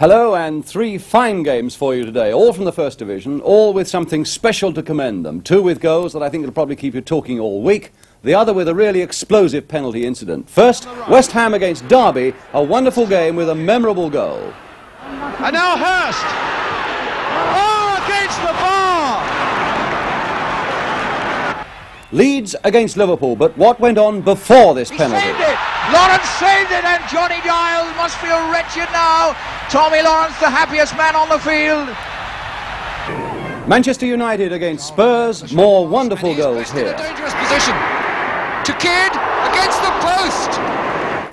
Hello, and 3 fine games for you today, all from the First Division, all with something special to commend them. 2 with goals that I think will probably keep you talking all week, the other with a really explosive penalty incident. First, West Ham against Derby, a wonderful game with a memorable goal. And now Hurst! Oh, against the bar! Leeds against Liverpool, but what went on before this penalty? He saved it! Lawrence saved it, and Johnny Giles must feel wretched now. Tommy Lawrence, the happiest man on the field. Manchester United against Spurs, more wonderful goals here. In a dangerous position. To Kidd, against the post.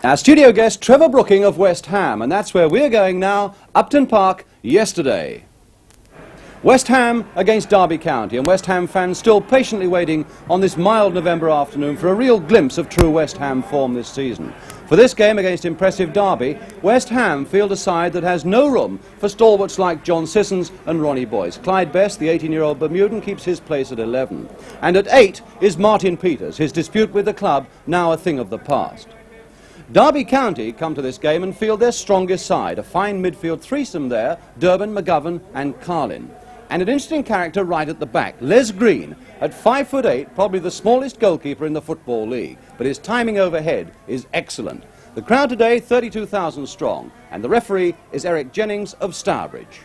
Our studio guest, Trevor Brooking of West Ham, and that's where we're going now, Upton Park, yesterday. West Ham against Derby County, and West Ham fans still patiently waiting on this mild November afternoon for a real glimpse of true West Ham form this season. For this game against impressive Derby, West Ham field a side that has no room for stalwarts like John Sissons and Ronnie Boyce. Clyde Best, the 18-year-old Bermudan, keeps his place at 11. And at 8 is Martin Peters, his dispute with the club now a thing of the past. Derby County come to this game and field their strongest side, a fine midfield threesome there, Durbin, McGovern and Carlin. And an interesting character right at the back, Les Green, at 5'8", probably the smallest goalkeeper in the Football League, but his timing overhead is excellent. The crowd today, 32,000 strong, and the referee is Eric Jennings of Stourbridge.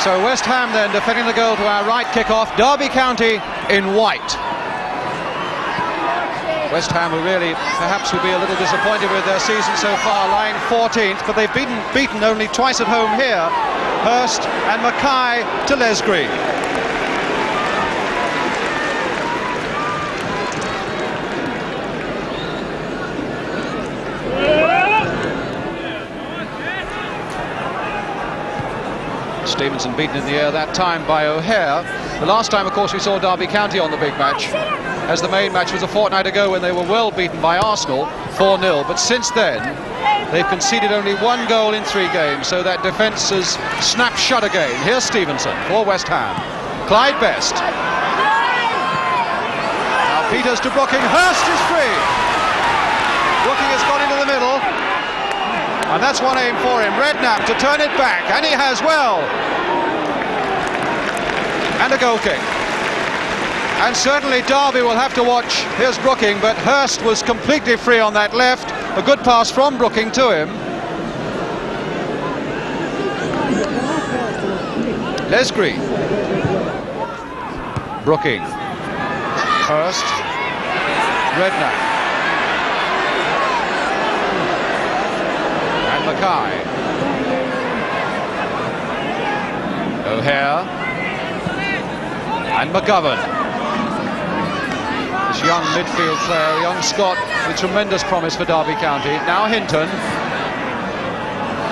So West Ham then defending the goal to our right kick-off, Derby County in white. West Ham who really perhaps will be a little disappointed with their season so far, lying 14th, but they've beaten only twice at home here. Hurst and Mackay to Les Green. Stevenson beaten in the air that time by O'Hare. The last time, of course, we saw Derby County on the big match, as the main match was a fortnight ago when they were well beaten by Arsenal, 4-0. But since then, they've conceded only 1 goal in 3 games, so that defence has snapped shut again. Here's Stevenson for West Ham. Clyde Best. Now Peters to Brooking. Hurst is free. Brooking has gone into the middle. And that's one aim for him. Redknapp to turn it back, and he has well. And a goal kick. And certainly Derby will have to watch. Here's Brooking, but Hurst was completely free on that left. A good pass from Brooking to him. Les Green. Brooking. Hurst. Redknapp. And Mackay. O'Hare. And McGovern. This young midfield player, young Scot, with tremendous promise for Derby County. Now Hinton.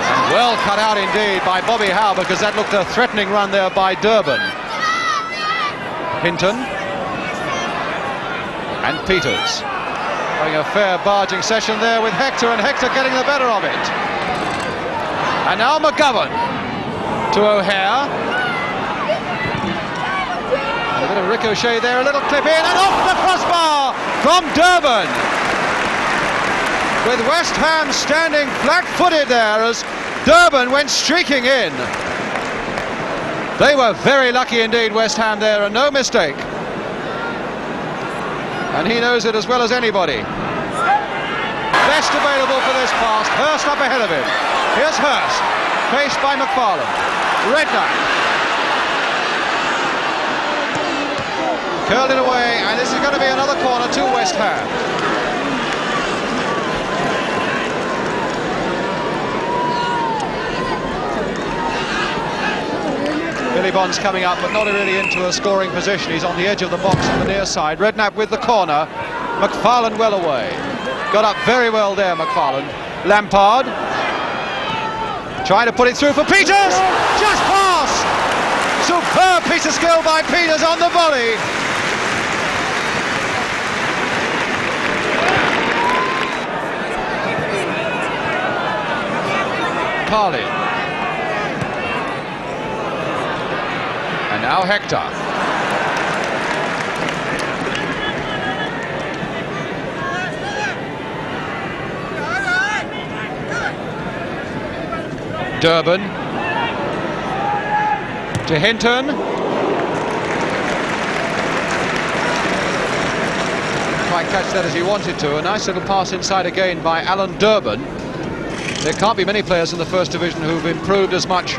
And well cut out indeed by Bobby Howe, because that looked a threatening run there by Durbin. Hinton. And Peters. Having a fair barging session there with Hector, and Hector getting the better of it. And now McGovern to O'Hare. A bit of ricochet there, a little clip in, and off the crossbar from Durbin. With West Ham standing flat-footed there as Durbin went streaking in. They were very lucky indeed, West Ham there, and no mistake. And he knows it as well as anybody. Best available for this pass, Hurst up ahead of him. Here's Hurst, faced by McFarlane. Redknapp. Curled it away, and this is going to be another corner to West Ham. Billy Bond's coming up, but not really into a scoring position. He's on the edge of the box on the near side. Redknapp with the corner. McFarlane well away. Got up very well there, McFarlane. Lampard. Trying to put it through for Peters. Just past. Superb piece of skill by Peters on the volley. Carlin. And now Hector. Durban to Hinton. Quite catch that as he wanted to. A nice little pass inside again by Alan Durban. There can't be many players in the First Division who've improved as much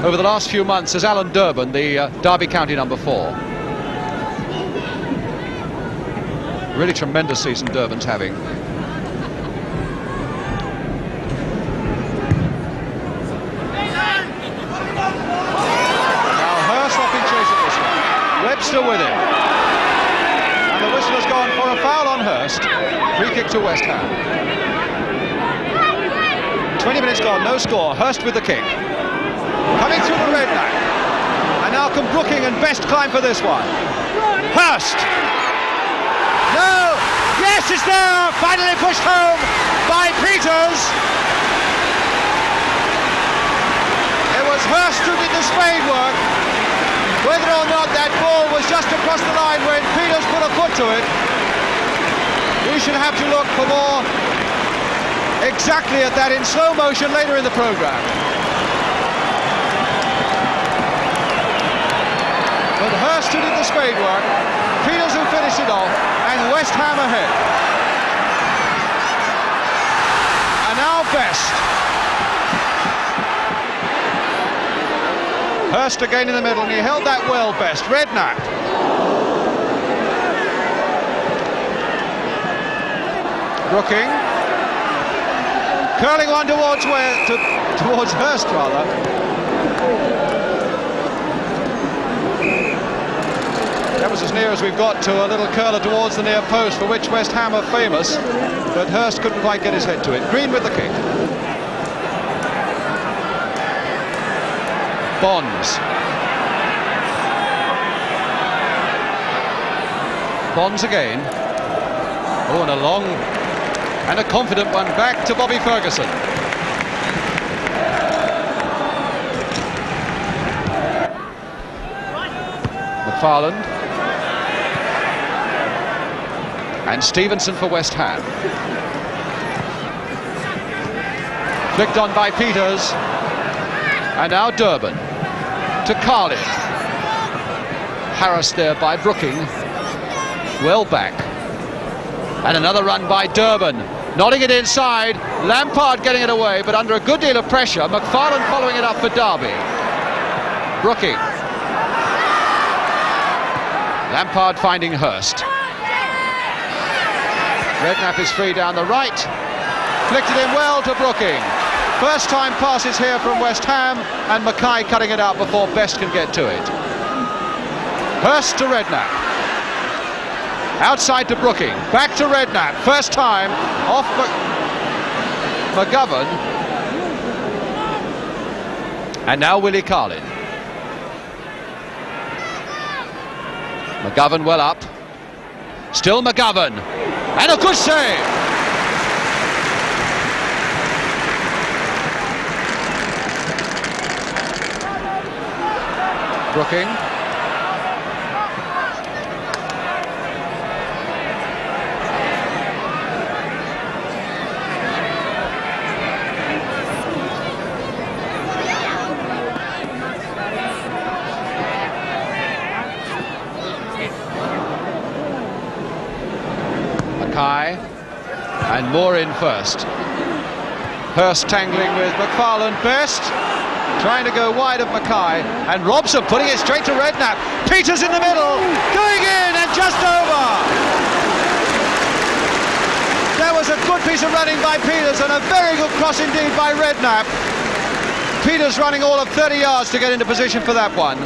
over the last few months as Alan Durban, the Derby County number 4. Really tremendous season Durban's having. Now Hurst off in chase of this one. Webster with him. And the whistle has gone for a foul on Hurst. Free kick to West Ham. 20 minutes gone, no score. Hurst with the kick. Coming through the red line. And now can Brooking and Best climb for this one. Hurst! No! Yes, it's there! Finally pushed home by Peters. It was Hurst who did the spade work. Whether or not that ball was just across the line when Peters put a foot to it, we should have to look for more exactly at that in slow motion later in the programme. But Hurst who did the spade work, Peters who finished it off, and West Ham ahead. And now Best. Hurst again in the middle, and he held that well, Best. Redknapp. Brooking. Curling one towards Hurst, rather. That was as near as we've got to a little curler towards the near post, for which West Ham are famous, but Hurst couldn't quite get his head to it. Green with the kick. Bonds. Bonds again. Oh, and a long and a confident one back to Bobby Ferguson. McFarland. And Stevenson for West Ham. Flicked on by Peters. And now Durban to Carlin. Harassed there by Brooking. Well back. And another run by Durban. Nodding it inside. Lampard getting it away, but under a good deal of pressure. McFarland following it up for Derby. Brooking. Lampard finding Hurst. Redknapp is free down the right. Flicked it in well to Brooking. First time passes here from West Ham, and Mackay cutting it out before Best can get to it. Hurst to Redknapp. Outside to Brooking. Back to Redknapp. First time off McGovern. And now Willie Carlin. McGovern well up. Still McGovern. And a good save. Brooking. Mackay. And Moore in first. Hurst tangling with McFarland. Best. Trying to go wide of Mackay, and Robson putting it straight to Redknapp. Peters in the middle, going in and just over. That was a good piece of running by Peters, and a very good cross indeed by Redknapp. Peters running all of 30 yards to get into position for that one.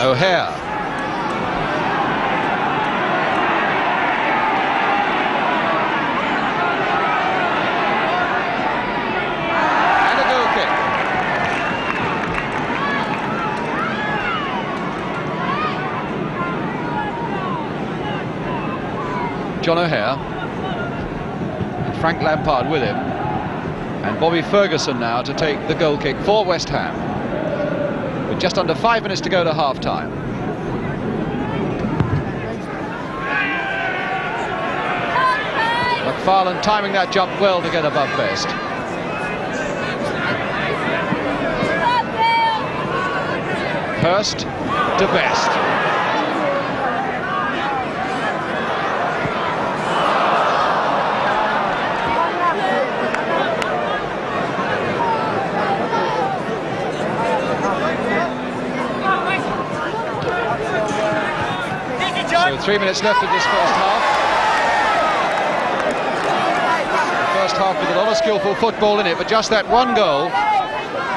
O'Hare. And a goal kick. John O'Hare. And Frank Lampard with him. And Bobby Ferguson now to take the goal kick for West Ham. just under 5 minutes to go to half-time. McFarlane timing that jump well to get above Best. Hurst to Best. So 3 minutes left of this first half. First half with a lot of skillful football in it, but just that one goal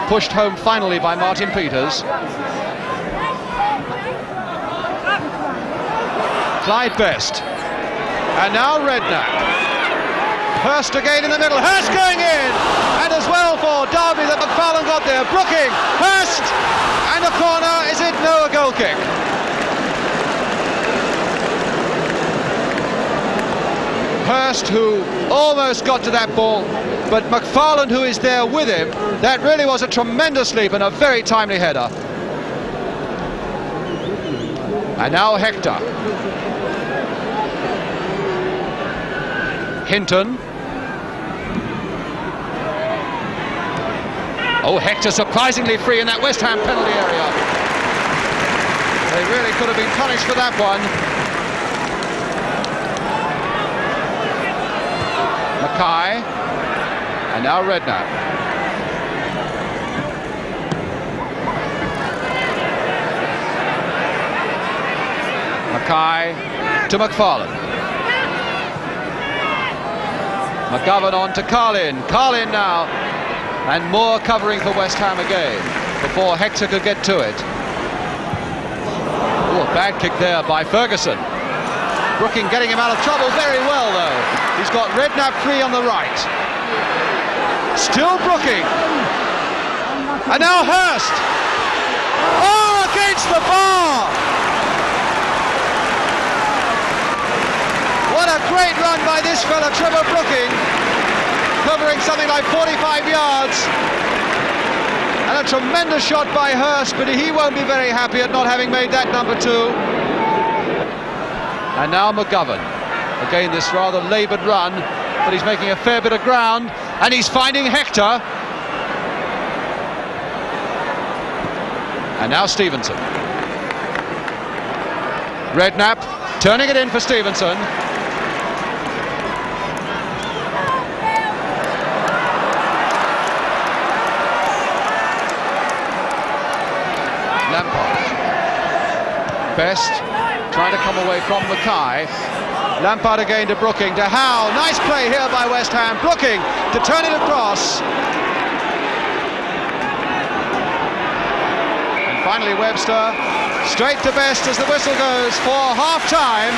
pushed home finally by Martin Peters. Clyde Best. And now Redknapp. Hurst again in the middle. Hurst going in! And as well for Derby that McFarlane got there. Brooking. Hurst! And a corner. Is it? No, a goal kick. Hurst, who almost got to that ball, but McFarlane, who is there with him, that really was a tremendous leap and a very timely header. And now Hector. Hinton. Oh, Hector surprisingly free in that West Ham penalty area. They really could have been punished for that one. Mackay, and now Redknapp. Mackay to McFarlane. McGovern on to Carlin. Carlin now, and more covering for West Ham again before Hector could get to it. Oh, a bad kick there by Ferguson. Brooking getting him out of trouble very well, though. He's got Redknapp free on the right. Still Brooking. And now Hurst. Oh, against the bar! What a great run by this fella, Trevor Brooking. Covering something like 45 yards. And a tremendous shot by Hurst, but he won't be very happy at not having made that number 2. And now McGovern. Again, this rather laboured run, but he's making a fair bit of ground, and he's finding Hector. And now Stevenson. Redknapp turning it in for Stevenson. Lampard. Best trying to come away from Mackay. Lampard again to Brooking, to Howe. Nice play here by West Ham. Brooking to turn it across. And finally Webster, straight to Best as the whistle goes for half-time.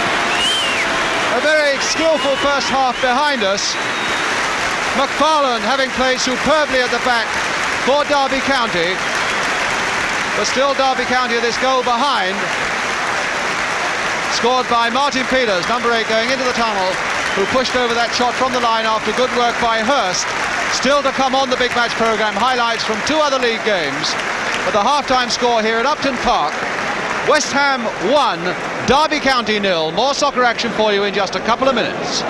A very skillful first half behind us. McFarlane having played superbly at the back for Derby County. But still Derby County this goal behind. Scored by Martin Peters, number 8, going into the tunnel, who pushed over that shot from the line after good work by Hurst. Still to come on the big match programme, highlights from 2 other league games. But the half-time score here at Upton Park, West Ham 1, Derby County 0. More soccer action for you in just a couple of minutes.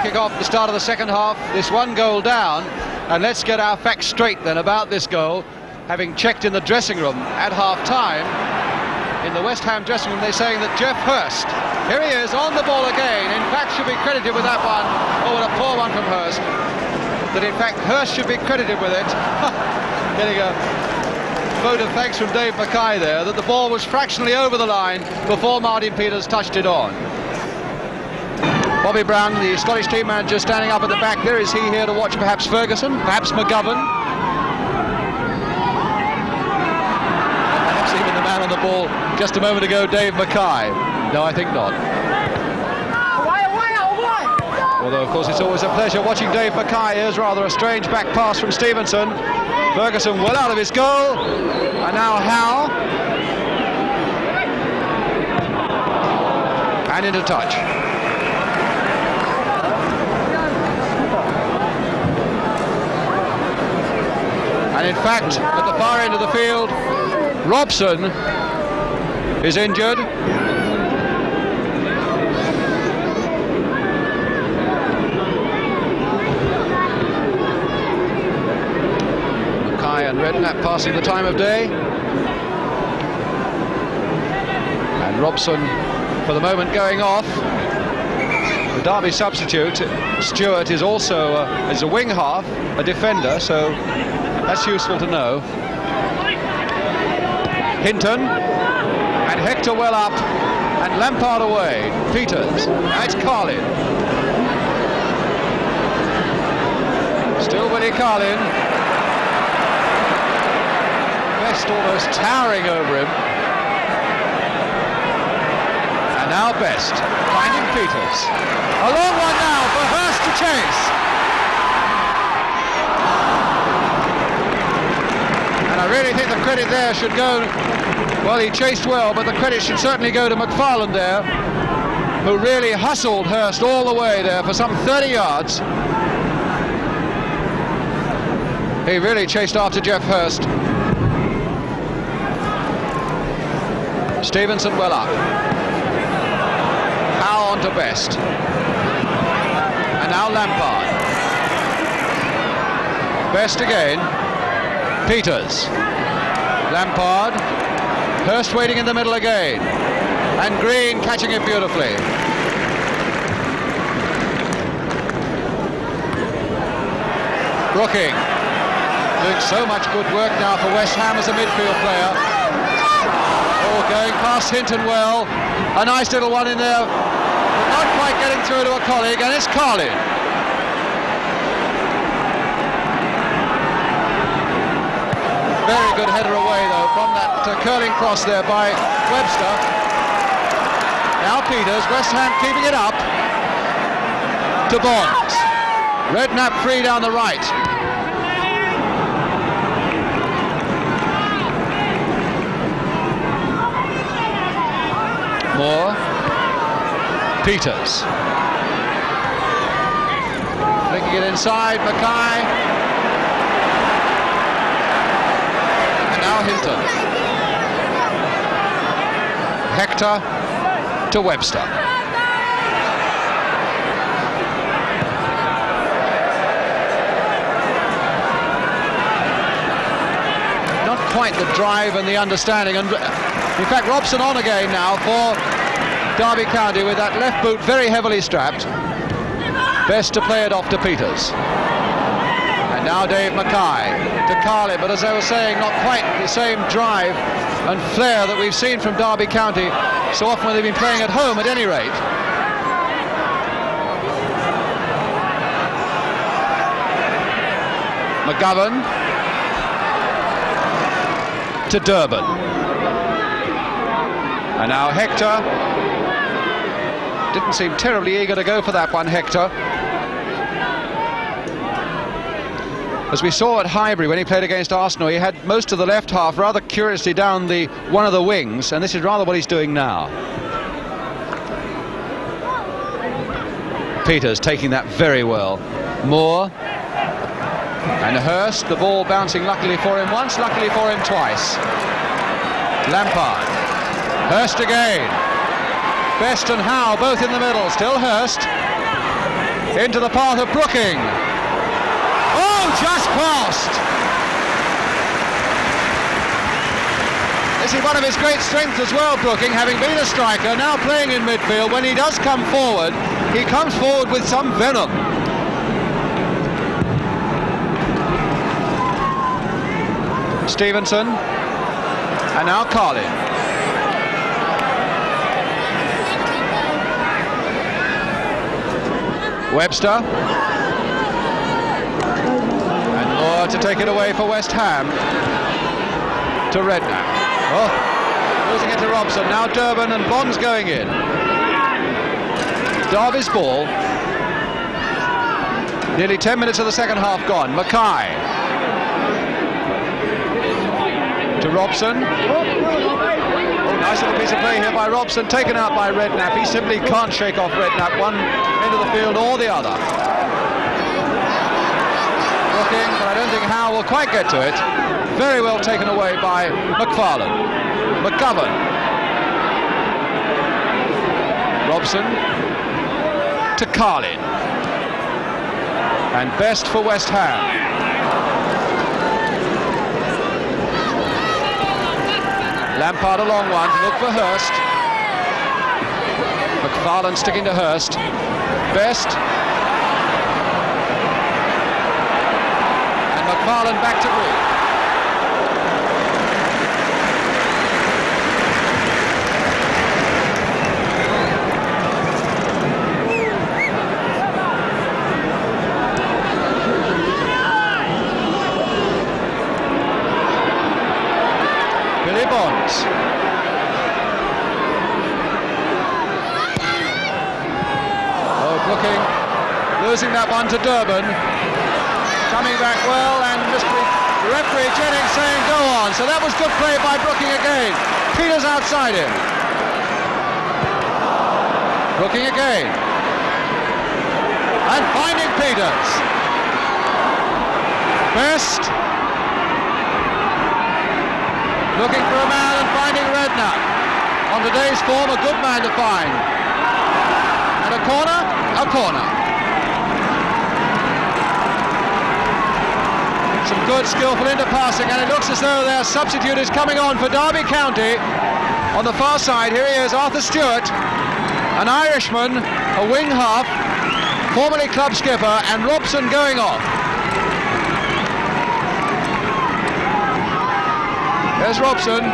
Kick off the start of the second half, this 1 goal down, and let's get our facts straight then about this goal. Having checked in the dressing room at half-time, in the West Ham dressing room they're saying that Jeff Hurst, here he is on the ball again, in fact should be credited with that one. Oh, what a poor one from Hurst. That in fact Hurst should be credited with it. Getting a vote of thanks from Dave Mackay there, that the ball was fractionally over the line before Martin Peters touched it on. Bobby Brown, the Scottish team manager, standing up at the back there. Is he here to watch perhaps Ferguson, perhaps McGovern? Perhaps even the man on the ball just a moment ago, Dave Mackay. No, I think not. Although, of course, it's always a pleasure watching Dave Mackay. Here's rather a strange back pass from Stevenson. Ferguson well out of his goal. And now Howe. And into touch. And in fact, at the far end of the field, Robson is injured. Mackay and Redknapp passing the time of day. And Robson, for the moment, going off. The Derby substitute, Stewart, is also is a wing half, a defender, so that's useful to know. Hinton, and Hector well up, and Lampard away. Peters, now it's Carlin. Still Willie Carlin. Best almost towering over him. And now Best, finding Peters. A long one now for Hurst to chase. I really think the credit there should go, well, he chased well, but the credit should certainly go to McFarland there, who really hustled Hurst all the way there for some 30 yards. He really chased after Geoff Hurst. Stevenson well up. Howe on to Best. And now Lampard. Best again. Peters, Lampard, Hurst waiting in the middle again, and Green catching it beautifully. Brooking doing so much good work now for West Ham as a midfield player. Oh, going past Hinton well, a nice little one in there, but not quite getting through to a colleague, and it's Carlin. Very good header away, though, from that curling cross there by Webster. Now Peters, West Ham keeping it up to Bonds. Redknapp free down the right. Moore. Peters. Flicking it inside, Mackay. Hinton. Hector to Webster. Not quite the drive and the understanding, and in fact Robson on again now for Derby County with that left boot very heavily strapped. Best to play it off to Peters. And now Dave Mackay to Carlin, but as I was saying, not quite the same drive and flair that we've seen from Derby County so often when they've been playing at home, at any rate. McGovern to Durban. And now Hector. Didn't seem terribly eager to go for that one, Hector. As we saw at Highbury when he played against Arsenal, he had most of the left half rather curiously down one of the wings, and this is rather what he's doing now. Peters taking that very well. Moore and Hurst, the ball bouncing luckily for him once, luckily for him twice. Lampard. Hurst again. Best and Howe both in the middle. Still Hurst. Into the path of Brooking. Just crossed. This is one of his great strengths as well, Brooking, having been a striker, now playing in midfield. When he does come forward, he comes forward with some venom. Stevenson, and now Carlin. Webster. To take it away for West Ham to Redknapp. Oh, losing it to Robson. Now Durban and Bonds going in. Derby's ball. Nearly 10 minutes of the second half gone. Mackay to Robson. Oh, nice little piece of play here by Robson, taken out by Redknapp. He simply can't shake off Redknapp, one end of the field or the other. Brooking, but I don't think Howe will quite get to it. Very well taken away by McFarlane. McGovern. Robson to Carlin. And best for West Ham. Lampard a long one to look for Hurst. McFarlane sticking to Hurst. Best. And McFarlane back to Reed. Bonds. Oh, Brooking losing that one to Durban. Coming back well, and referee Jennings saying go on. So that was good play by Brooking again. Peters outside him. Brooking again. And finding Peters. Best. Looking for a man and finding Redknapp. On today's form, a good man to find. And a corner, a corner. Some good, skillful interpassing, and it looks as though their substitute is coming on for Derby County. On the far side, here he is, Arthur Stewart, an Irishman, a wing half, formerly club skipper, and Robson going off. There's Robson.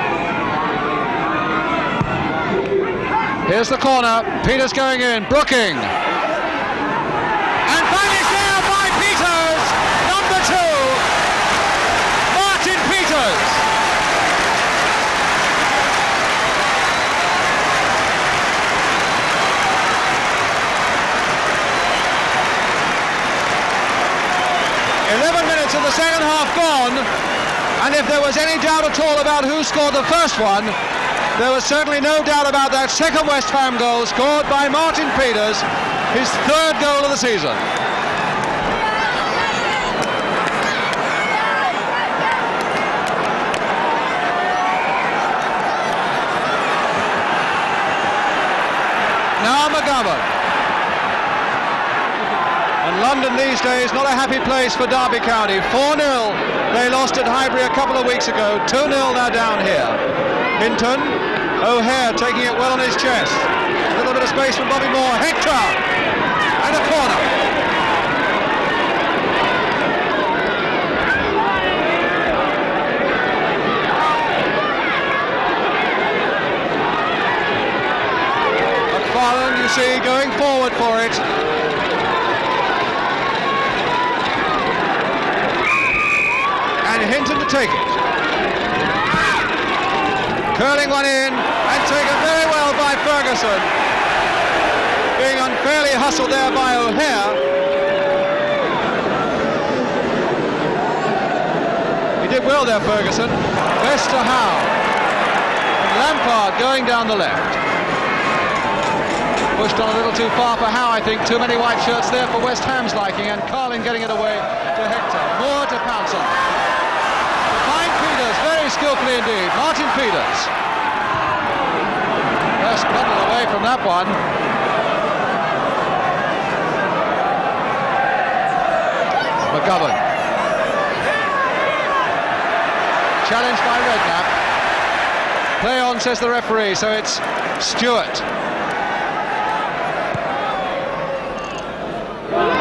Here's the corner. Peters going in. Brooking. And finished there by Peters. Number 2. Martin Peters. Minutes of the second half gone. And if there was any doubt at all about who scored the first one, there was certainly no doubt about that second West Ham goal scored by Martin Peters, his 3rd goal of the season. Now McGovern. And London these days, not a happy place for Derby County. 4-0, they lost at Highbury a couple of weeks ago. 2-0 now down here. Hinton, O'Hare taking it well on his chest. A little bit of space from Bobby Moore. Hector! And a corner. McFarlane, you see, going forward for it. Hinton to take it. Curling one in and taken very well by Ferguson. Being unfairly hustled there by O'Hare. He did well there, Ferguson. Best to Howe. And Lampard going down the left. Pushed on a little too far for Howe, I think. Too many white shirts there for West Ham's liking, and Carlin getting it away to Hector. Moore to pounce on. Very skillfully indeed, Martin Peters. Just bundled away from that one. McGovern. Challenged by Redknapp. Play on, says the referee, so it's Stewart.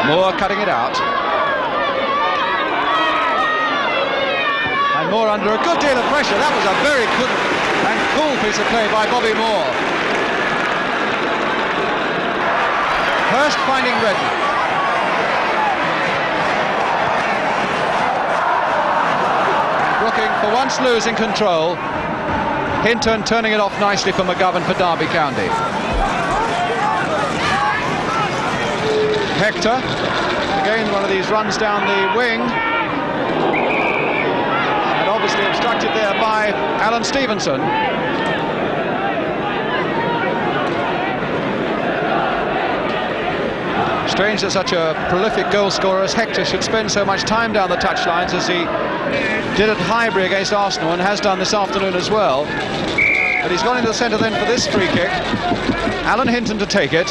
Moore cutting it out. Moore under a good deal of pressure. That was a very good and cool piece of play by Bobby Moore. Hurst finding Redknapp. Brooking for once losing control. Hinton turning it off nicely for McGovern for Derby County. Hector again, one of these runs down the wing. And obviously obstructed there by Alan Stevenson. Strange that such a prolific goal scorer as Hector should spend so much time down the touchlines as he did at Highbury against Arsenal and has done this afternoon as well. But he's gone into the centre then for this free kick. Alan Hinton to take it.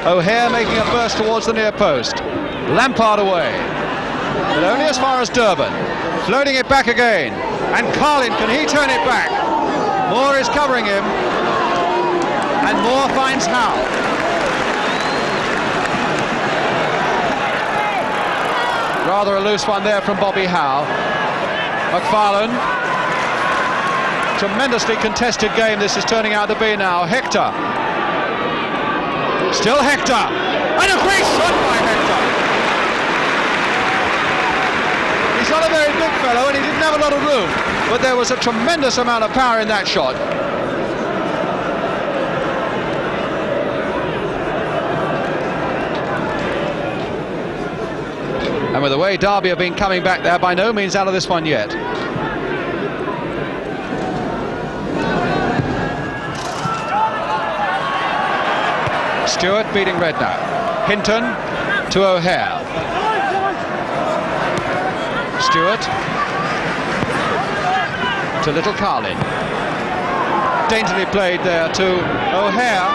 O'Hare making a burst towards the near post. Lampard away. But only as far as Durban. Floating it back again. And Carlin, can he turn it back? Moore is covering him. And Moore finds Howe. Rather a loose one there from Bobby Howe. McFarlane. Tremendously contested game this is turning out to be now. Hector. Still Hector. And a great shot by Hector. He's not a very big fellow and he didn't have a lot of room, but there was a tremendous amount of power in that shot. And with the way Derby have been coming back, they're by no means out of this one yet. Stewart beating Redknapp. Hinton to O'Hare. Stewart to Little Carlin. Daintily played there to O'Hare.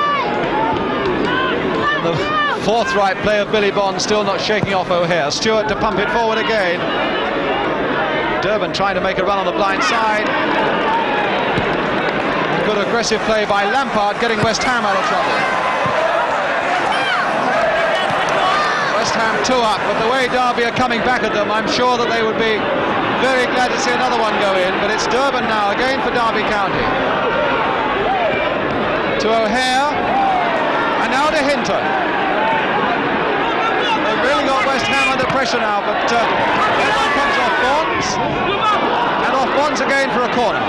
And the forthright play of Billy Bond still not shaking off O'Hare. Stewart to pump it forward again. Durban trying to make a run on the blind side. Good aggressive play by Lampard, getting West Ham out of trouble. West Ham 2 up, but the way Derby are coming back at them, I'm sure that they would be very glad to see another one go in. But it's Durban now again for Derby County. To O'Hare, and now to Hinton. They've really got West Ham under pressure now, but this one comes off Bonds, and off Bonds again for a corner.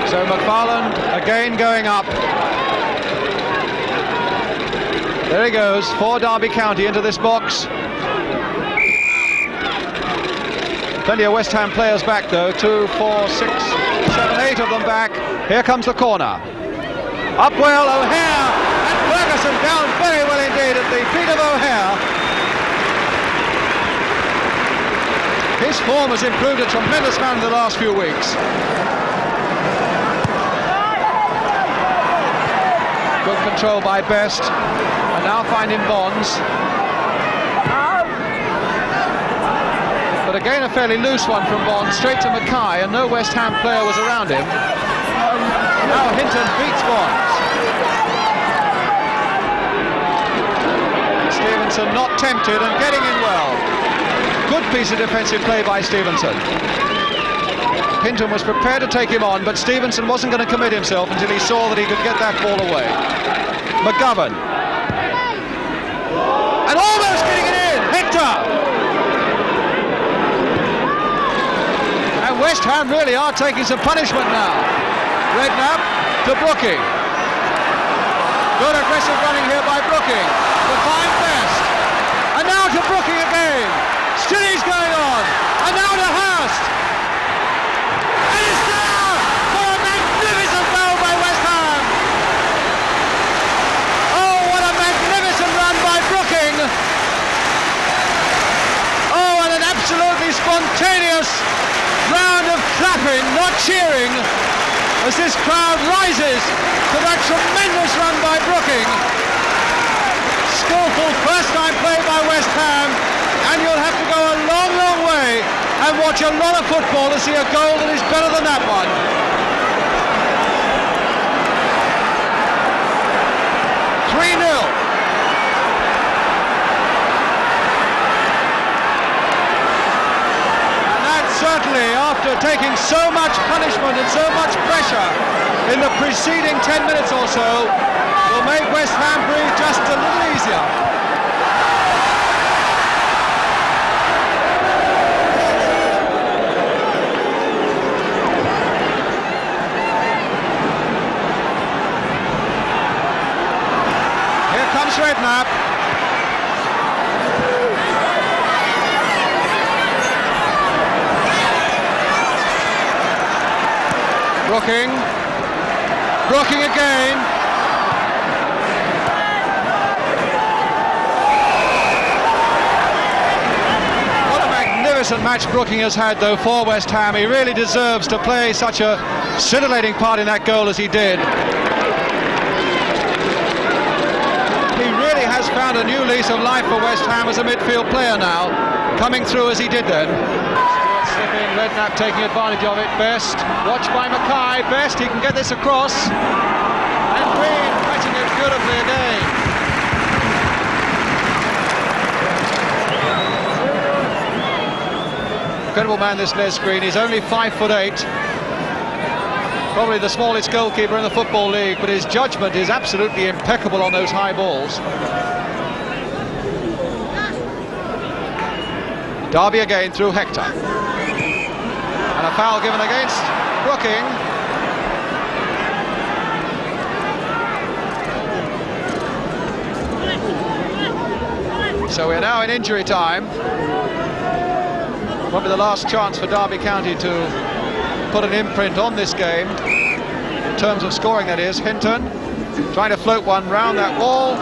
So McFarlane again going up. There he goes, for Derby County into this box. Plenty of West Ham players back though, 2, 4, 6, 7, 8 of them back. Here comes the corner. Up well, O'Hare, and Ferguson down very well indeed at the feet of O'Hare. His form has improved a tremendous amount in the last few weeks. Good control by Best, and now finding Bonds. But again a fairly loose one from Bonds, straight to Mackay, and no West Ham player was around him. Now Hinton beats Bonds. Stevenson not tempted and getting in well. Good piece of defensive play by Stevenson. Hinton was prepared to take him on, but Stevenson wasn't going to commit himself until he saw that he could get that ball away. McGovern. And almost getting it in, Hector! And West Ham really are taking some punishment now. Redknapp to Brooking. Good aggressive running here by Brooking. To find Best. And now to Brooking again. Still he's going on. And now to Hurst. And it's there for a magnificent goal by West Ham. Oh, what a magnificent run by Brooking. Oh, and an absolutely spontaneous round of clapping, not cheering, as this crowd rises to that tremendous run by Brooking. Skillful first-time play by West Ham, and you'll have to go a long, long way and watch a lot of football to see a goal that is better than that one. Certainly, after taking so much punishment and so much pressure in the preceding 10 minutes or so, will make West Ham breathe just a little easier. Redknapp. Brooking again. What a magnificent match Brooking has had, though, for West Ham. He really deserves to play such a scintillating part in that goal as he did. He really has found a new lease of life for West Ham as a midfield player now, coming through as he did then. Slipping, Redknapp taking advantage of it. Best, watched by Mackay. Best, he can get this across. And Green catching it beautifully again. Incredible man, this Les Green. He's only 5'8". Probably the smallest goalkeeper in the Football League, but his judgment is absolutely impeccable on those high balls. Derby again through Hector. And a foul given against Brooking. So we're now in injury time. Probably the last chance for Derby County to put an imprint on this game. In terms of scoring, that is. Hinton trying to float one round that wall.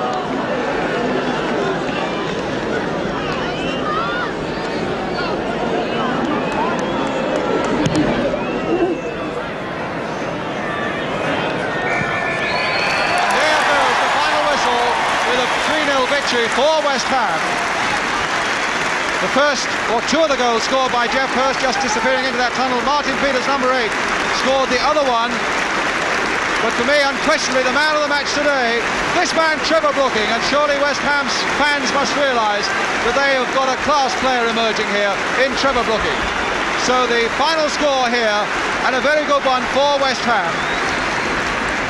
For West Ham. The first, or two of the goals scored by Jeff Hurst, just disappearing into that tunnel. Martin Peters, number 8, scored the other one. But for me, unquestionably, the man of the match today, this man, Trevor Brooking, and surely West Ham's fans must realise that they have got a class player emerging here in Trevor Brooking. So the final score here, and a very good one for West Ham,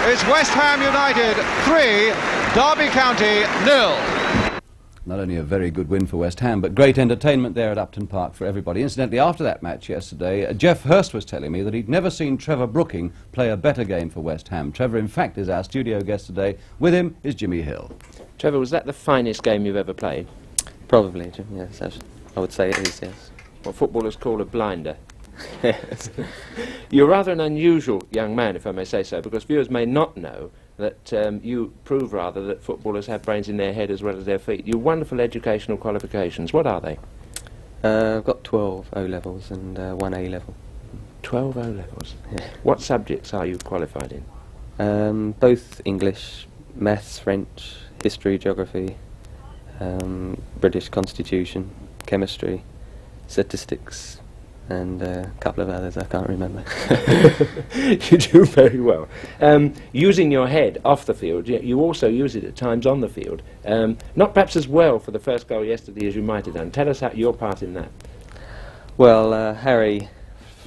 is West Ham United 3, Derby County 0. Not only a very good win for West Ham, but great entertainment there at Upton Park for everybody. Incidentally, after that match yesterday, Jeff Hurst was telling me that he'd never seen Trevor Brooking play a better game for West Ham. Trevor, in fact, is our studio guest today. With him is Jimmy Hill. Trevor, was that the finest game you've ever played? Probably, Jim, yes. I would say it is, yes. What footballers call a blinder. Yes. You're rather an unusual young man, if I may say so, because viewers may not know that you prove rather that footballers have brains in their head as well as their feet. Your wonderful educational qualifications, what are they? I've got 12 O-levels and 1 A-level. 12 O-levels? Yeah. What subjects are you qualified in? Both English, maths, French, history, geography, British Constitution, chemistry, statistics, and a couple of others I can't remember. You do very well. Using your head off the field, you also use it at times on the field. Not perhaps as well for the first goal yesterday as you might have done. Tell us your part in that. Well, Harry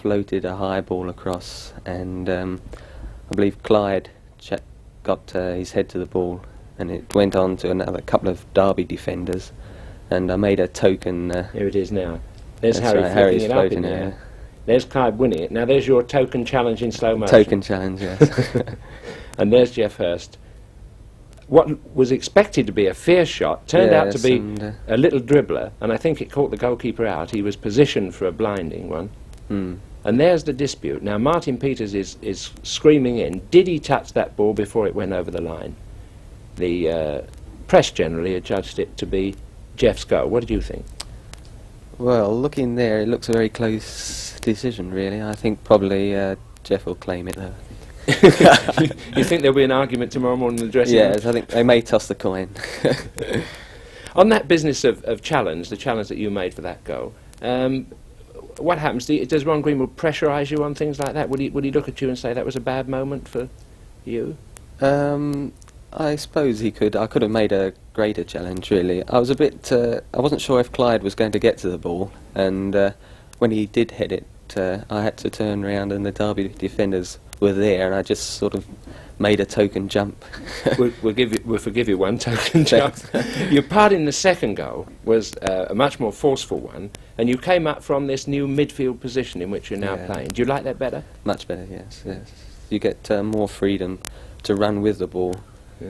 floated a high ball across, and I believe Clyde got his head to the ball, and it went on to another couple of Derby defenders, and I made a token. Here it is now. There's That's Harry right, Harry's it up floating in there. it, yeah. There's Clyde winning it. Now there's your token challenge in slow motion. Token challenge, yes. And there's Jeff Hurst. What was expected to be a fierce shot turned out to be a little dribbler, and I think it caught the goalkeeper out. He was positioned for a blinding one. Mm. And there's the dispute. Now Martin Peters is screaming in. Did he touch that ball before it went over the line? The press generally adjudged it to be Jeff's goal. What did you think? Well, looking there, it looks a very close decision, really. I think probably Jeff will claim it, though. You think there'll be an argument tomorrow morning in the dressing room? Yes, I think they may toss the coin. On that business of challenge, the challenge that you made for that goal, what happens? Does Ron Greenwood pressurise you on things like that? Would he look at you and say that was a bad moment for you? I suppose he could. I could have made a greater challenge, really. I was a bit... I wasn't sure if Clyde was going to get to the ball, and when he did hit it, I had to turn around and the Derby defenders were there, and I just sort of made a token jump. We'll forgive you one token jump. Your part in the second goal was a much more forceful one, and you came up from this new midfield position in which you're now playing. Do you like that better? Much better, yes. You get more freedom to run with the ball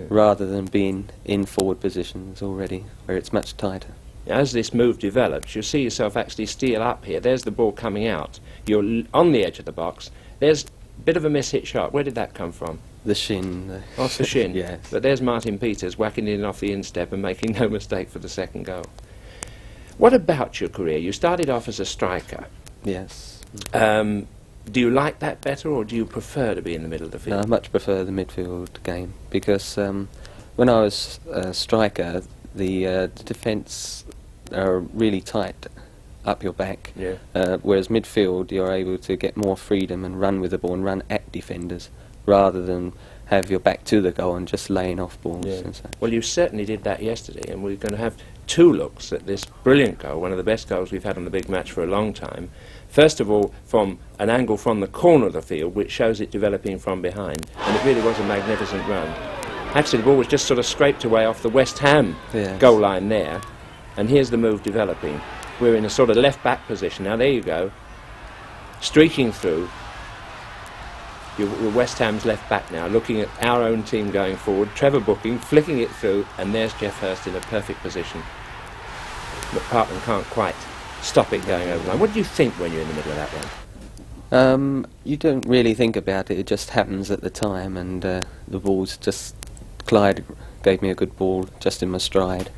rather than being in forward positions already, where it's much tighter. As this move develops, you'll see yourself actually steal up here. There's the ball coming out. You're on the edge of the box. There's a bit of a miss-hit shot. Where did that come from? The shin. Off the shin. Yes. But there's Martin Peters whacking in off the instep and making no mistake for the second goal. What about your career? You started off as a striker. Yes. Do you like that better, or do you prefer to be in the middle of the field? No, I much prefer the midfield game, because when I was a striker, the defence are really tight up your back, whereas midfield you're able to get more freedom and run with the ball and run at defenders rather than have your back to the goal and just laying off balls. And so. Well, you certainly did that yesterday, and we're going to have two looks at this brilliant goal, one of the best goals we've had on the big match for a long time. First of all, from an angle from the corner of the field, which shows it developing from behind, and it really was a magnificent run. Actually, the ball was just sort of scraped away off the West Ham goal line there, and here's the move developing. We're in a sort of left-back position. Now, there you go, streaking through. You're West Ham's left-back now, looking at our own team going forward. Trevor Brooking, flicking it through, and there's Geoff Hurst in a perfect position. McPartland can't quite stop it going over the line. What do you think when you're in the middle of that one? You don't really think about it, it just happens at the time, and the ball's just... Clyde gave me a good ball just in my stride,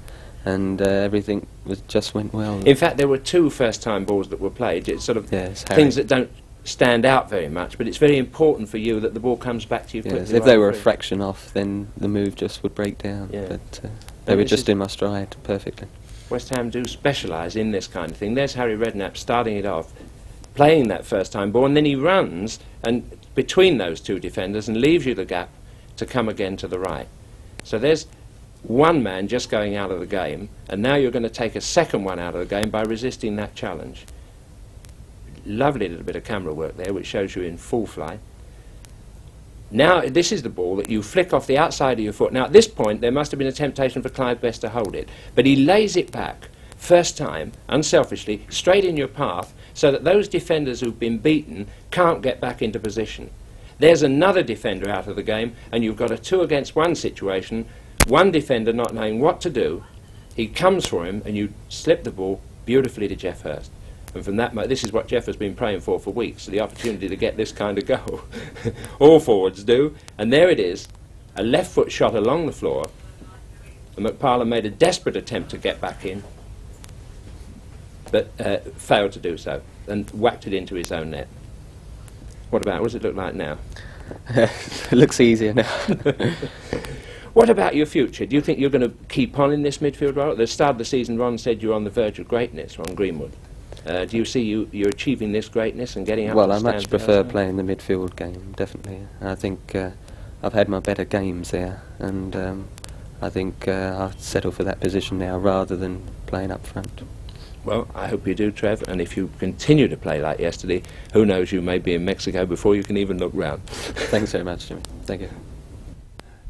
and everything just went well. In fact, there were two first-time balls that were played. It's sort of things that don't stand out very much, but it's very important for you that the ball comes back to you quickly. Yes, if they were a fraction off, then the move just would break down, but they were just in my stride perfectly. West Ham do specialise in this kind of thing. There's Harry Redknapp starting it off, playing that first-time ball, and then he runs and between those two defenders and leaves you the gap to come again to the right. So there's one man just going out of the game, and now you're going to take a second one out of the game by resisting that challenge. Lovely little bit of camera work there, which shows you in full flight. Now this is the ball that you flick off the outside of your foot. Now at this point there must have been a temptation for Clive Best to hold it, but he lays it back, first time, unselfishly, straight in your path, so that those defenders who've been beaten can't get back into position. There's another defender out of the game, and you've got a 2-against-1 situation, one defender not knowing what to do. He comes for him, and you slip the ball beautifully to Geoff Hurst. And from that, this is what Geoff has been praying for weeks, the opportunity to get this kind of goal. All forwards do, and there it is, a left foot shot along the floor, and McPartland made a desperate attempt to get back in, but failed to do so, and whacked it into his own net. What does it look like now? It looks easier now. What about your future? Do you think you're going to keep on in this midfield role? At the start of the season, Ron said you're on the verge of greatness, Ron Greenwood. Do you see you're achieving this greatness and getting up? Well, I much prefer playing the midfield game, definitely. I think I've had my better games there, and I think I'll settle for that position now rather than playing up front. Well, I hope you do, Trev, and if you continue to play like yesterday, who knows, you may be in Mexico before you can even look round. Thanks very much, Jimmy. Thank you.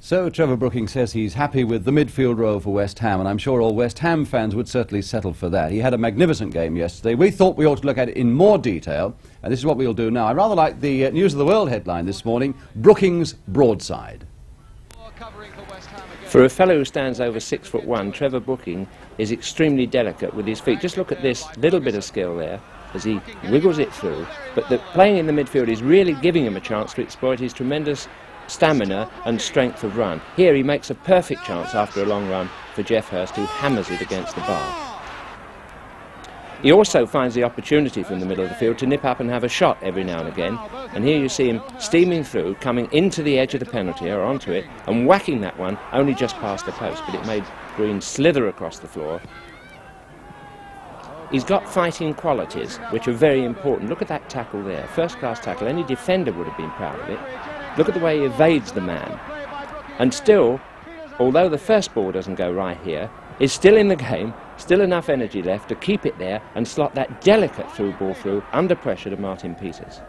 So Trevor Brooking says he's happy with the midfield role for West Ham, and I'm sure all West Ham fans would certainly settle for that. He had a magnificent game yesterday. We thought we ought to look at it in more detail, and this is what we'll do now. I rather like the News of the World headline this morning, Brooking's broadside. For a fellow who stands over 6'1", Trevor Brooking is extremely delicate with his feet. Just look at this little bit of skill there as he wiggles it through. But the playing in the midfield is really giving him a chance to exploit his tremendous stamina and strength of run. Here he makes a perfect chance after a long run for Geoff Hurst, who hammers it against the bar. He also finds the opportunity from the middle of the field to nip up and have a shot every now and again. And here you see him steaming through, coming into the edge of the penalty or onto it, and whacking that one only just past the post, but it made Green slither across the floor. He's got fighting qualities, which are very important. Look at that tackle there, first-class tackle. Any defender would have been proud of it. Look at the way he evades the man. And still, although the first ball doesn't go right here, is still in the game, still enough energy left to keep it there and slot that delicate through ball through under pressure to Martin Peters.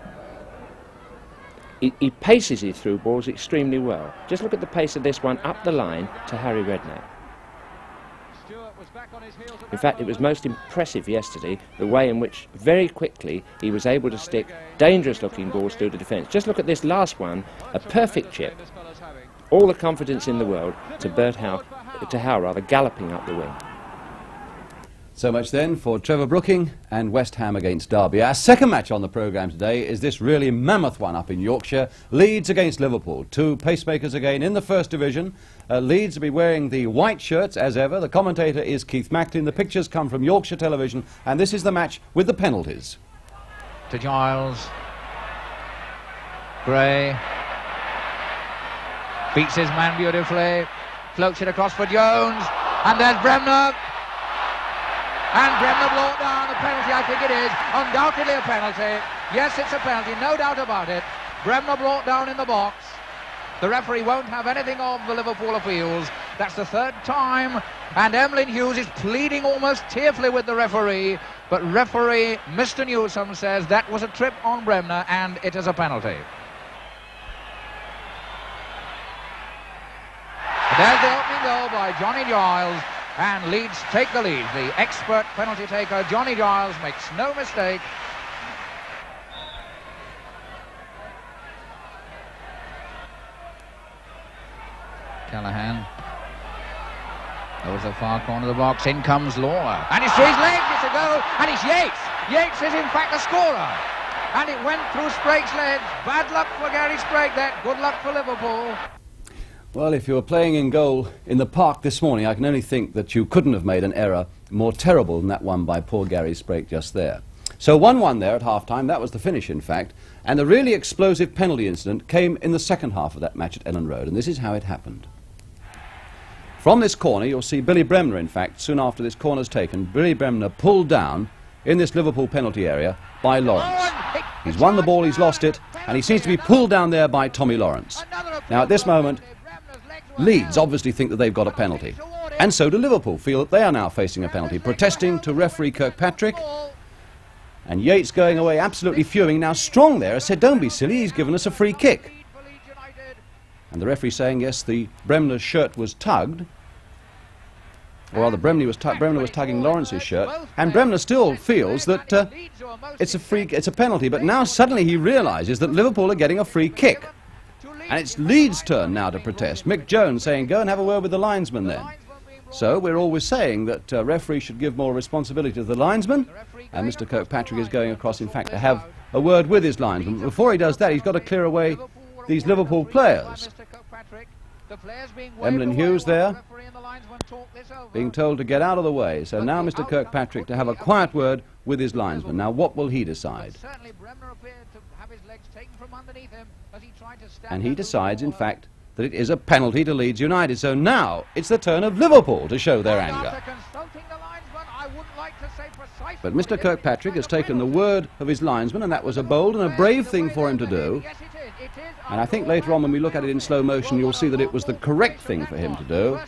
He paces his through balls extremely well. Just look at the pace of this one up the line to Harry Redknapp. In fact, it was most impressive yesterday the way in which very quickly he was able to stick dangerous looking balls through the defence. Just look at this last one, a perfect chip. all the confidence in the world to Howe, galloping up the wing. So much then for Trevor Brooking and West Ham against Derby. Our second match on the programme today is this really mammoth one up in Yorkshire. Leeds against Liverpool. Two pacemakers again in the First Division. Leeds will be wearing the white shirts as ever. The commentator is Keith Macklin. The pictures come from Yorkshire Television, and this is the match with the penalties. To Giles. Gray. Beats his man beautifully. Floats it across for Jones. And there's Bremner. And Bremner brought down a penalty, I think it is. Undoubtedly a penalty. Yes, it's a penalty, no doubt about it. Bremner brought down in the box. The referee won't have anything of the Liverpool appeals. That's the third time. And Emlyn Hughes is pleading almost tearfully with the referee. But referee Mr. Newsom says that was a trip on Bremner and it is a penalty. There's the opening goal by Johnny Giles. And Leeds take the lead. The expert penalty taker, Johnny Giles, makes no mistake. Callahan. Over the far corner of the box. In comes Lawler. And it's through his legs. It's a goal. And it's Yates. Yates is in fact the scorer. And it went through Sprague's legs. Bad luck for Gary Sprague there. Good luck for Liverpool. Well, if you were playing in goal in the park this morning, I can only think that you couldn't have made an error more terrible than that one by poor Gary Sprague just there. So 1-1 there at half-time. That was the finish, in fact. And the really explosive penalty incident came in the second half of that match at Ellen Road, and this is how it happened. From this corner, you'll see Billy Bremner, in fact, soon after this corner's taken, Billy Bremner pulled down in this Liverpool penalty area by Lawrence. He's won the ball, he's lost it, and he seems to be pulled down there by Tommy Lawrence. Now, at this moment, Leeds obviously think that they've got a penalty, and so do Liverpool, feel that they are now facing a penalty, protesting to referee Kirkpatrick, and Yates going away absolutely fuming. Now Strong there has said, don't be silly, he's given us a free kick. And the referee saying, yes, the Bremner's shirt was tugged, or rather Bremner was tugging Lawrence's shirt, and Bremner still feels that it's a penalty, but now suddenly he realises that Liverpool are getting a free kick. And it's Leeds' turn now to protest. Mick Jones saying, go and have a word with the linesman then. So we're always saying that referees should give more responsibility to the linesman, and Mr. Kirkpatrick is going across, in fact, to have a word with his linesman. But before he does that, he's got to clear away these Liverpool players. Emlyn Hughes there, being told to get out of the way. So now Mr. Kirkpatrick to have a quiet word with his linesman. Now what will he decide? And he decides, in fact, that it is a penalty to Leeds United. So now it's the turn of Liverpool to show their anger. But Mr. Kirkpatrick has taken the word of his linesman, and that was a bold and a brave thing for him to do. And I think later on when we look at it in slow motion, you'll see that it was the correct thing for him to do.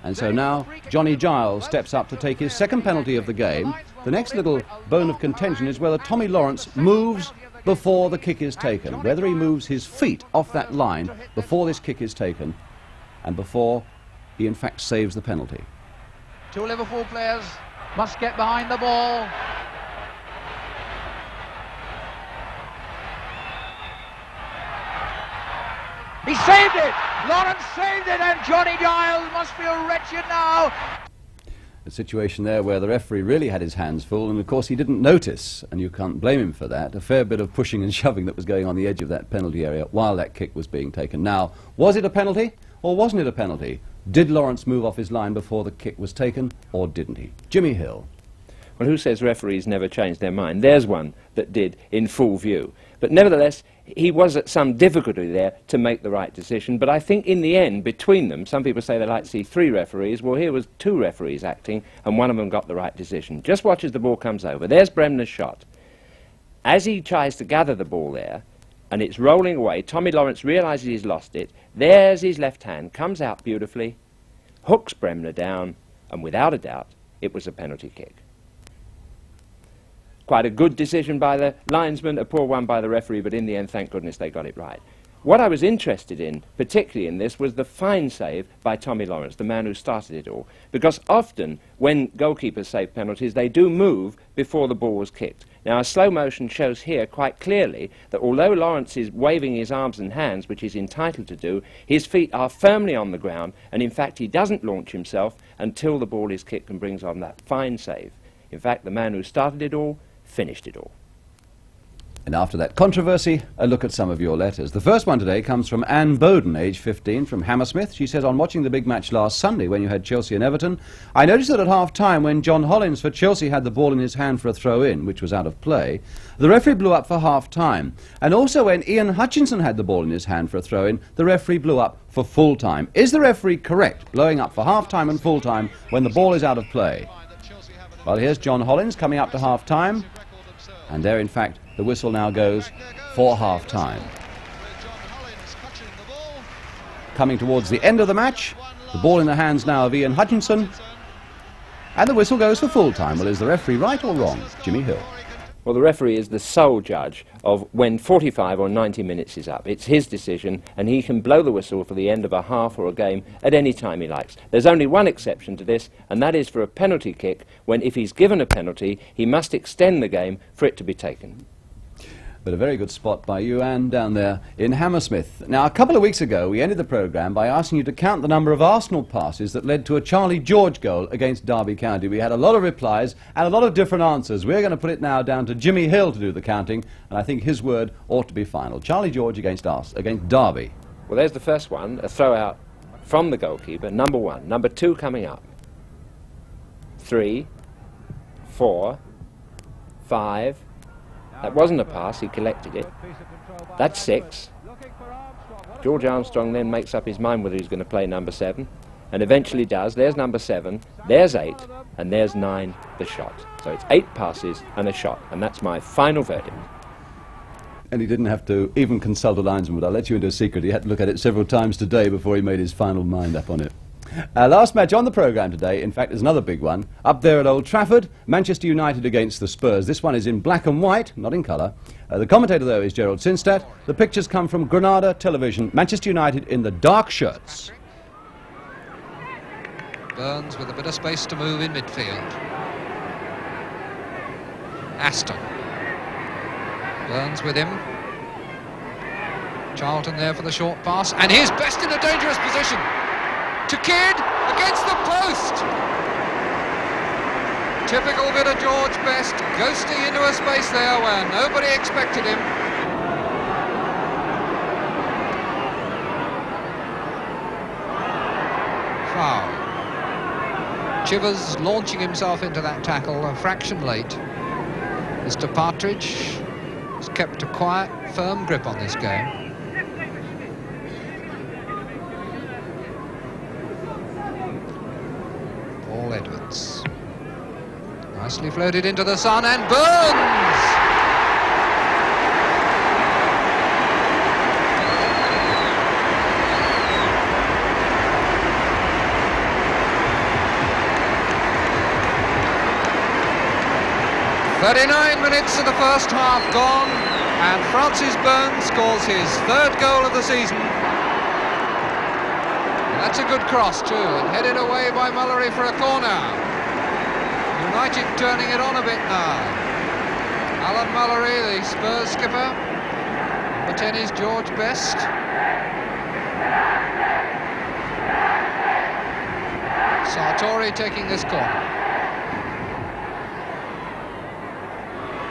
And so now Johnny Giles steps up to take his second penalty of the game. The next little bone of contention is whether Tommy Lawrence moves before the kick is taken, whether he moves his feet off that line before this kick is taken and before he in fact saves the penalty. Two Liverpool players must get behind the ball. He saved it! Lawrence saved it, and Johnny Giles must feel wretched now. A situation there where the referee really had his hands full, and of course he didn't notice, and you can't blame him for that, a fair bit of pushing and shoving that was going on the edge of that penalty area while that kick was being taken. Now, was it a penalty or wasn't it a penalty? Did Lawrence move off his line before the kick was taken, or didn't he? Jimmy Hill. Well, who says referees never change their mind? There's one that did in full view. But nevertheless, he was at some difficulty there to make the right decision. But I think in the end, between them, some people say they like to see three referees. Well, here was two referees acting, and one of them got the right decision. Just watch as the ball comes over. There's Bremner's shot. As he tries to gather the ball there, and it's rolling away, Tommy Lawrence realises he's lost it. There's his left hand, comes out beautifully, hooks Bremner down, and without a doubt, it was a penalty kick. Quite a good decision by the linesman, a poor one by the referee, but in the end, thank goodness they got it right. What I was interested in, particularly in this, was the fine save by Tommy Lawrence, the man who started it all. Because often, when goalkeepers save penalties, they do move before the ball was kicked. Now, a slow motion shows here quite clearly that although Lawrence is waving his arms and hands, which he's entitled to do, his feet are firmly on the ground, and in fact he doesn't launch himself until the ball is kicked and brings on that fine save. In fact, the man who started it all finished it all. And after that controversy, a look at some of your letters. The first one today comes from Anne Bowden, age 15, from Hammersmith. She says, on watching the big match last Sunday when you had Chelsea and Everton, I noticed that at half-time when John Hollins for Chelsea had the ball in his hand for a throw-in, which was out of play, the referee blew up for half-time. And also when Ian Hutchinson had the ball in his hand for a throw-in, the referee blew up for full-time. Is the referee correct, blowing up for half-time and full-time when the ball is out of play? Well, here's John Hollins coming up to half-time. And there, in fact, the whistle now goes for half-time. Coming towards the end of the match, the ball in the hands now of Ian Hutchinson, and the whistle goes for full-time. Well, is the referee right or wrong? Jimmy Hill. Well, the referee is the sole judge of when 45 or 90 minutes is up. It's his decision, and he can blow the whistle for the end of a half or a game at any time he likes. There's only one exception to this, and that is for a penalty kick, when if he's given a penalty, he must extend the game for it to be taken. But a very good spot by you, Anne, down there in Hammersmith. Now, a couple of weeks ago, we ended the programme by asking you to count the number of Arsenal passes that led to a Charlie George goal against Derby County. We had a lot of replies and a lot of different answers. We're going to put it now down to Jimmy Hill to do the counting, and I think his word ought to be final. Charlie George against Derby. Well, there's the first one, a throw out from the goalkeeper, number 1. Number 2 coming up. 3, 4, 5... That wasn't a pass, he collected it. That's 6. George Armstrong then makes up his mind whether he's going to play number 7, and eventually does. There's number 7, there's 8, and there's 9, the shot. So it's 8 passes and a shot, and that's my final verdict. And he didn't have to even consult a linesman, but I'll let you into a secret. He had to look at it several times today before he made his final mind up on it. Last match on the programme today, in fact, is another big one. Up there at Old Trafford, Manchester United against the Spurs. This one is in black and white, not in colour. The commentator, though, is Gerald Sinstadt. The pictures come from Granada Television. Manchester United in the dark shirts. Burns with a bit of space to move in midfield. Aston. Burns with him. Charlton there for the short pass, and he's Best in a dangerous position. To Kidd, against the post. Typical bit of George Best, ghosting into a space there where nobody expected him. Foul. Chivers launching himself into that tackle a fraction late. Mr. Partridge has kept a quiet, firm grip on this game. Edwards. Nicely floated into the sun, and Burns! "39 minutes of the first half gone, and Francis Burns scores his 3rd goal of the season. That's a good cross too, and headed away by Mullery for a corner. United turning it on a bit now. Alan Mullery, the Spurs skipper. Number 10 is George Best. Sartori taking this corner.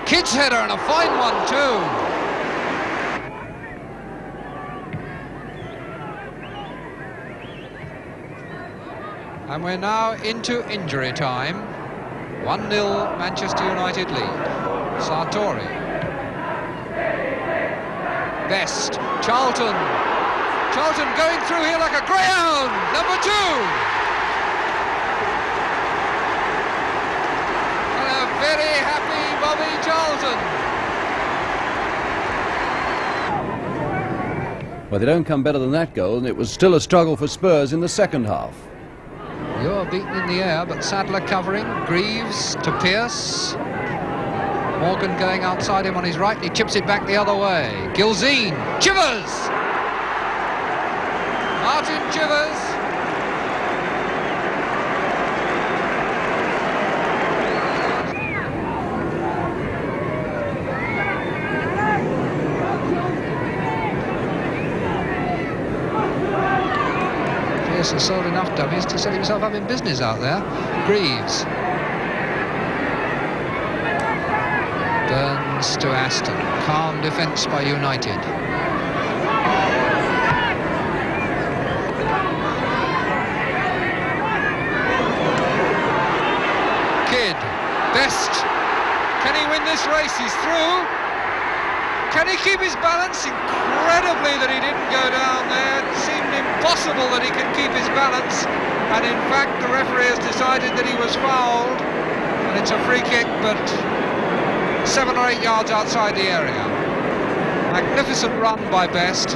Kidd's header, and a fine one too. And we're now into injury time. 1-0 Manchester United lead. Sartori. Best. Charlton. Charlton going through here like a greyhound. Number 2. And a very happy Bobby Charlton. Well, they don't come better than that goal, and it was still a struggle for Spurs in the second half. You're beaten in the air, but Sadler covering. Greaves to Pearce. Morgan going outside him on his right. He chips it back the other way. Gilzine. Chivers! Martin Chivers. Pearce has sold enough dummies to set himself up in business out there. Greaves. Burns to Aston. Calm defence by United. Kidd. Best. Can he win this race? He's through. Can he keep his balance? Incredibly that he didn't go down there. It seemed impossible that he could keep his balance. And in fact, the referee has decided that he was fouled. And it's a free kick, but 7 or 8 yards outside the area. Magnificent run by Best.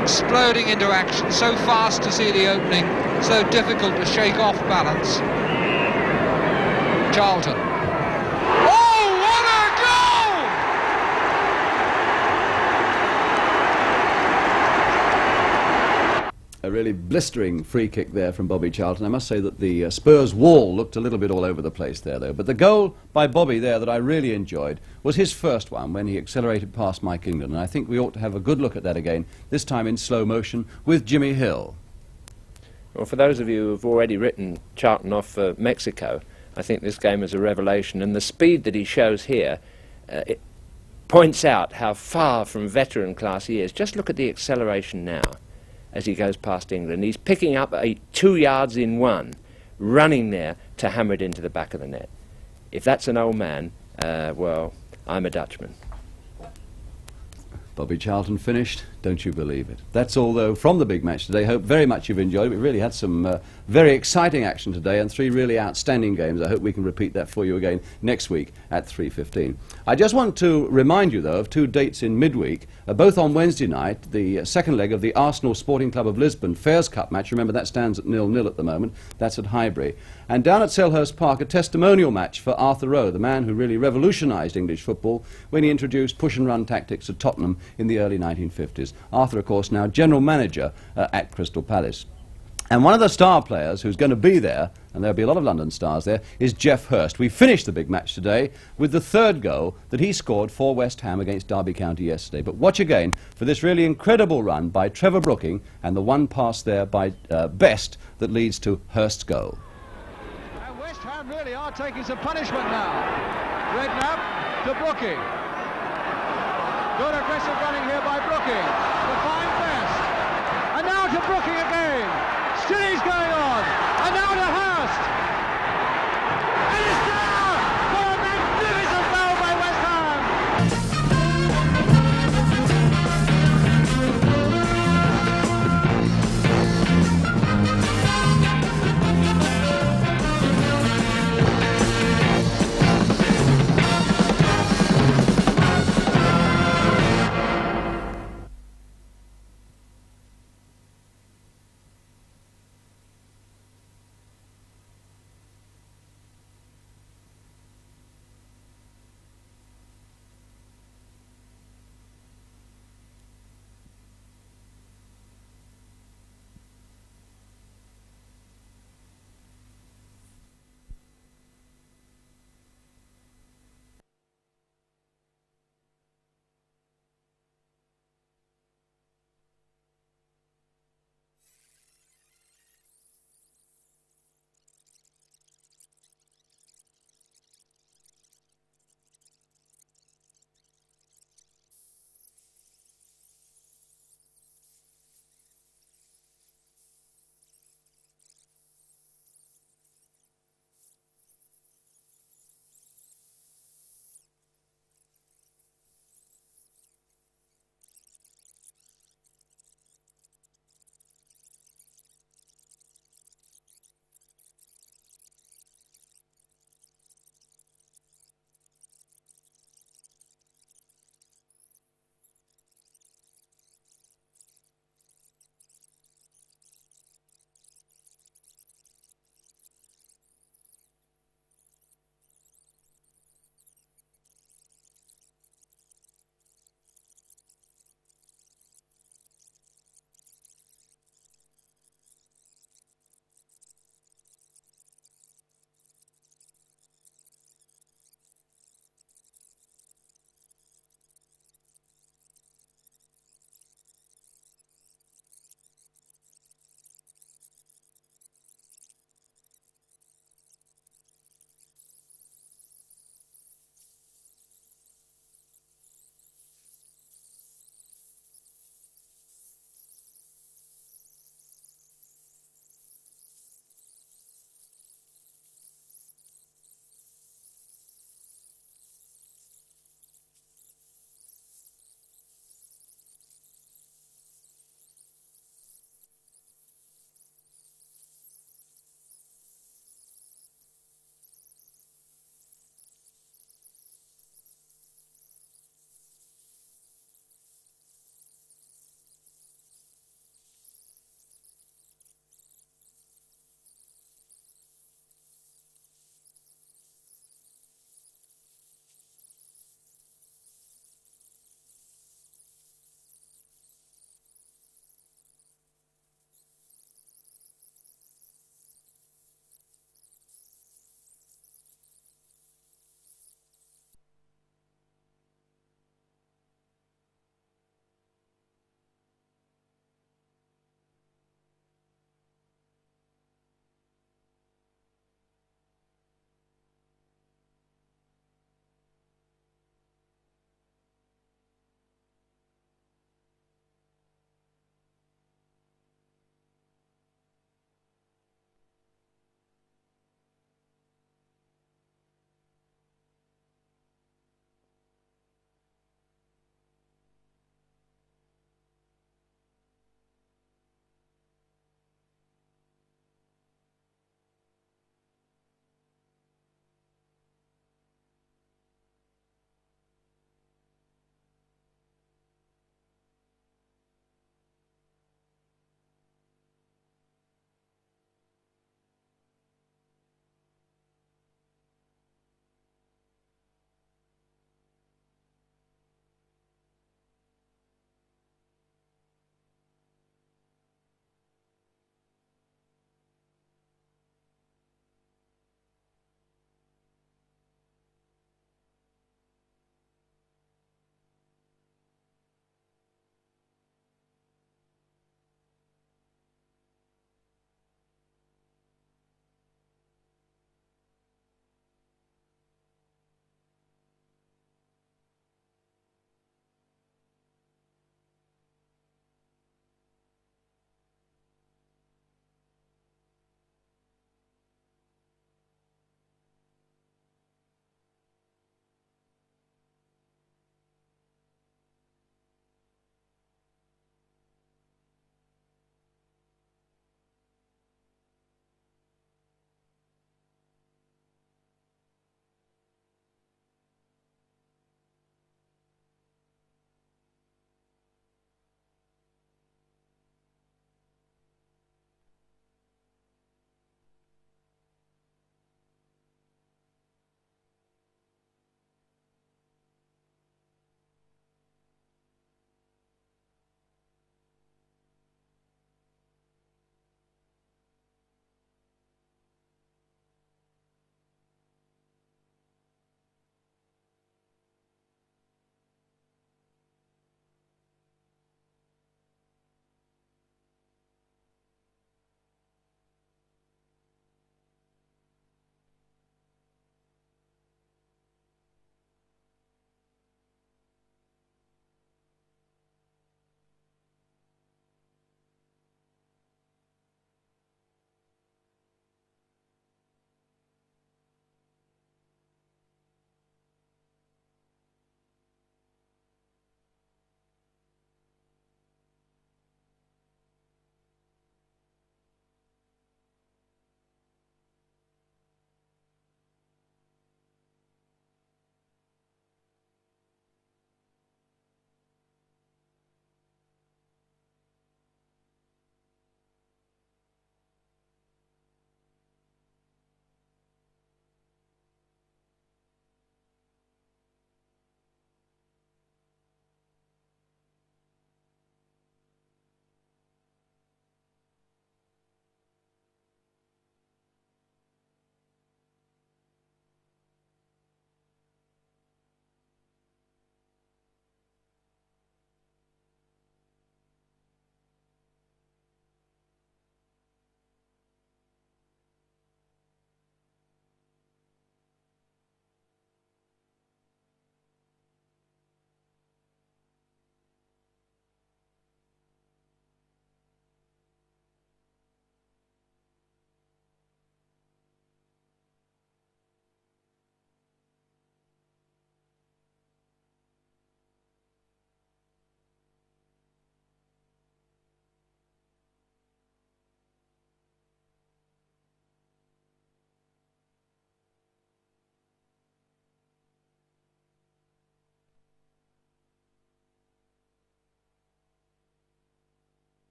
Exploding into action. So fast to see the opening. So difficult to shake off balance. Charlton. A really blistering free kick there from Bobby Charlton. I must say that the Spurs wall looked a little bit all over the place there, though. But the goal by Bobby there that I really enjoyed was his first one when he accelerated past Mike England. And I think we ought to have a good look at that again, this time in slow motion with Jimmy Hill. Well, for those of you who have already written Charlton off for Mexico, I think this game is a revelation. And the speed that he shows here, it points out how far from veteran class he is. Just look at the acceleration now as he goes past England. He's picking up 2 yards in one, running there to hammer it into the back of the net. If that's an old man, well, I'm a Dutchman. Bobby Charlton finished, don't you believe it? That's all, though, from the big match today. Hope very much you've enjoyed it. We really had some very exciting action today and 3 really outstanding games. I hope we can repeat that for you again next week at 3:15. I just want to remind you, though, of 2 dates in midweek, both on Wednesday night, the second leg of the Arsenal Sporting Club of Lisbon Fairs Cup match. Remember, that stands at 0-0 at the moment. That's at Highbury. And down at Selhurst Park, a testimonial match for Arthur Rowe, the man who really revolutionised English football when he introduced push-and-run tactics at Tottenham in the early 1950s. Arthur, of course, now general manager at Crystal Palace. And one of the star players who's going to be there, and there'll be a lot of London stars there, is Geoff Hurst. We finished the big match today with the 3rd goal that he scored for West Ham against Derby County yesterday. But watch again for this really incredible run by Trevor Brooking and the one pass there by Best that leads to Hurst's goal. And West Ham really are taking some punishment now. Redknapp to Brooking. Good aggressive running here by Brooking. To find Best. And now to Brooking again. Still he's going on. And now